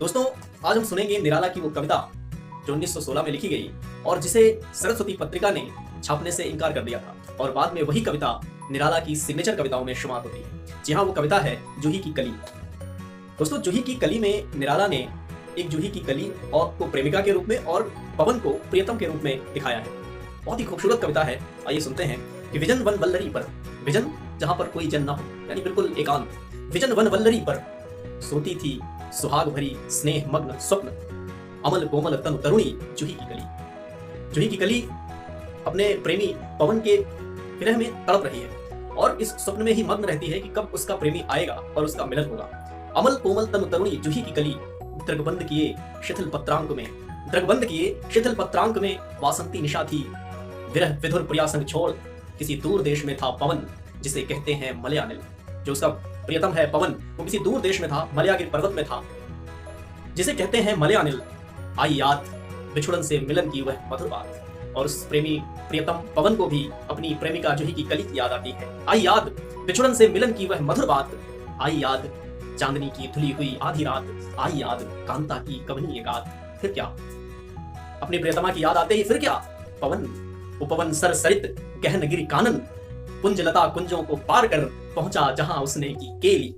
दोस्तों, आज हम सुनेंगे निराला की वो कविता जो 1916 में लिखी गई और जिसे सरस्वती पत्रिका ने छापने से इनकार कर दिया था और बाद में वही कविता निराला की सिग्नेचर कविताओं में शुमार होती है। जी हाँ, वो कविता है जूही की कली। दोस्तों, जूही की कली में निराला ने एक जूही की कली और को प्रेमिका के रूप में और पवन को प्रियतम के रूप में दिखाया है। बहुत ही खूबसूरत कविता है। आइए सुनते हैं कि विजन वन वल्लरी पर, विजन जहां पर कोई जन न हो, यानी बिल्कुल एकांत, विजन वन वल्लरी पर सोती थी सुहाग भरी स्नेह मग्न स्वप्न, अमल कोमल तनु तरुणी जूही की कली। जूही की कली अपने प्रेमी पवन के विरह में तड़प रही है और इस स्वप्न में ही मग्न रहती है कि कब उसका प्रेमी आएगा और उसका मिलन होगा। अमल कोमल तनु तरुणी जूही की कली, दृगबंध किए शिथिल पत्रांक में, दृगबंध किए शिथिल पत्रांक में वासंती निशा थी। विरह विधुर प्रियासंग छोड़ किसी दूर देश में था पवन, जिसे कहते हैं मलयानिल। जो उसका प्रियतम है पवन, वो किसी दूर देश में था, मलयागिर पर्वत में था, जिसे कहते हैं मलयानिल। आई याद बिछुड़न से मिलन की वह मधुर बात। और उस प्रेमी प्रियतम पवन को भी अपनी प्रेमिका जूही की कली की याद आती है। आई याद बिछुड़न से मिलन की वह मधुर बात, आई याद चांदनी की धुली हुई आधी रात, आई याद कांता की कवनीय गात। फिर क्या, अपनी प्रियतमा की याद आते ही फिर क्या, पवन वो पवन सर सरित गहन गिरी कानन, कुंज लता कुंजों को पार कर पहुंचा जहां उसने की केली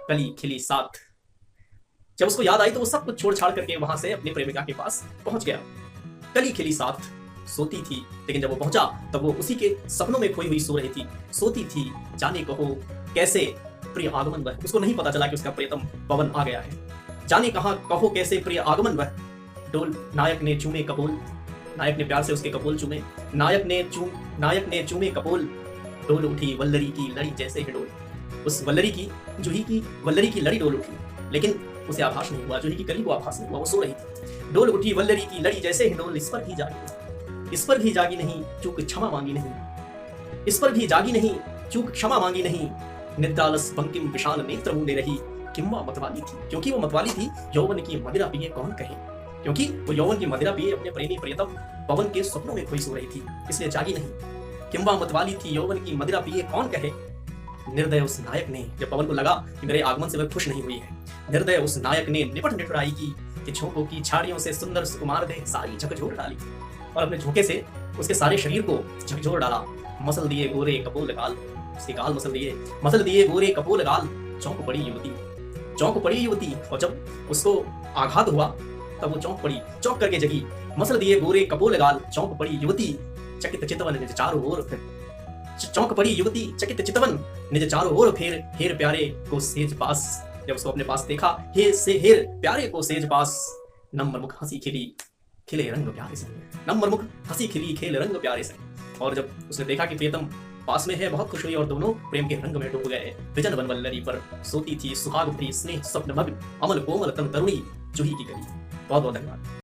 कली खिली साथ। जब उसको याद आई तो वो सब कुछ छोड़ छाड़ करके वहां से अपनी प्रेमिका के पास पहुंच गया। कली खिली साथ सोती थी, लेकिन जब वो पहुंचा तब वो उसी के सपनों में खोई हुई सो रही थी। सोती थी जाने कहो कैसे प्रिय आगमन वह, उसको नहीं पता चला कि उसका प्रियतम पवन आ गया है। जाने कहां कहो कैसे प्रिय आगमन वह, डोल नायक ने चूमे कपोल, नायक ने प्यार से उसके कपोल चूमे, नायक ने चूमे कपोल, डोल उठी वल्लरी की लड़ी जैसे हिडोल। उस वल्लरी की, जूही की वल्लरी की लड़ी डोल उठी, लेकिन उसे आभास नहीं हुआ, जूही की कली को आभास नहीं हुआ, वो सो रही थी। डोल उठी वल्लरी की लड़ी जैसे हिडोल, इस पर भी जागी नहीं, इस पर भी जागी नहीं, चूक क्षमा मांगी नहीं, इस पर भी जागी नहीं, चूक क्षमा मांगी नहीं। निद्रालस बंकिम विशाल नेत्र मूंदे रही, किम्वा मतवाली थी, क्योंकि वो मतवाली थी। यौवन की मदिरा पिए कौन कहे, क्योंकि वो यौवन की मदिरा पिए अपने प्रेमी प्रियतम पवन के स्वप्नों में खोई सो रही थी, इसलिए जागी नहीं। किम्बा मतवाली थी, यौवन की मदिरा पिए कौन कहे। निर्दय उस नायक ने, जब पवन को लगा कि मेरे आगमन से वह खुश नहीं हुई है, निर्दय उस नायक ने निपट निठुराई की कि झोंकों की छाड़ियों से सुंदर सुकुमार दे सारी झकझोर डाली, और अपने झोंके से उसके सारे शरीर को झकझोर डाला। मसल दिए गोरे कपोल गाल, उसके गाल मसल दिए गोरे कपोल गाल। चौंक पड़ी युवती, और जब उसको आघात हुआ तब वो चौंक पड़ी, चौंक करके जगी। मसल दिए गोरे कपोल गाल, चौंक पड़ी युवती चकित चितवन निज चारों ओर फिर, चौंक पड़ी युवती चकित चितवन निज चारों ओर फिर। हेर प्यारे को सेज पास, जब उसको अपने पास देखा, हेर प्यारे को सेज पास। नम्र मुख हंसी खिले रंग प्यारे से, नम्र मुख हंसी खिली खेल रंग प्यारे से। और जब उसने देखा कि प्रियतम पास में है, बहुत खुश हुई और दोनों प्रेम के रंग में डूब गए। विजन वन वल्लरी पर सोती थी सुहाग भरी स्नेह स्वप्न मग्न, अमल कोमल तनु तरुणी जूही की कली। बहुत बहुत धन्यवाद।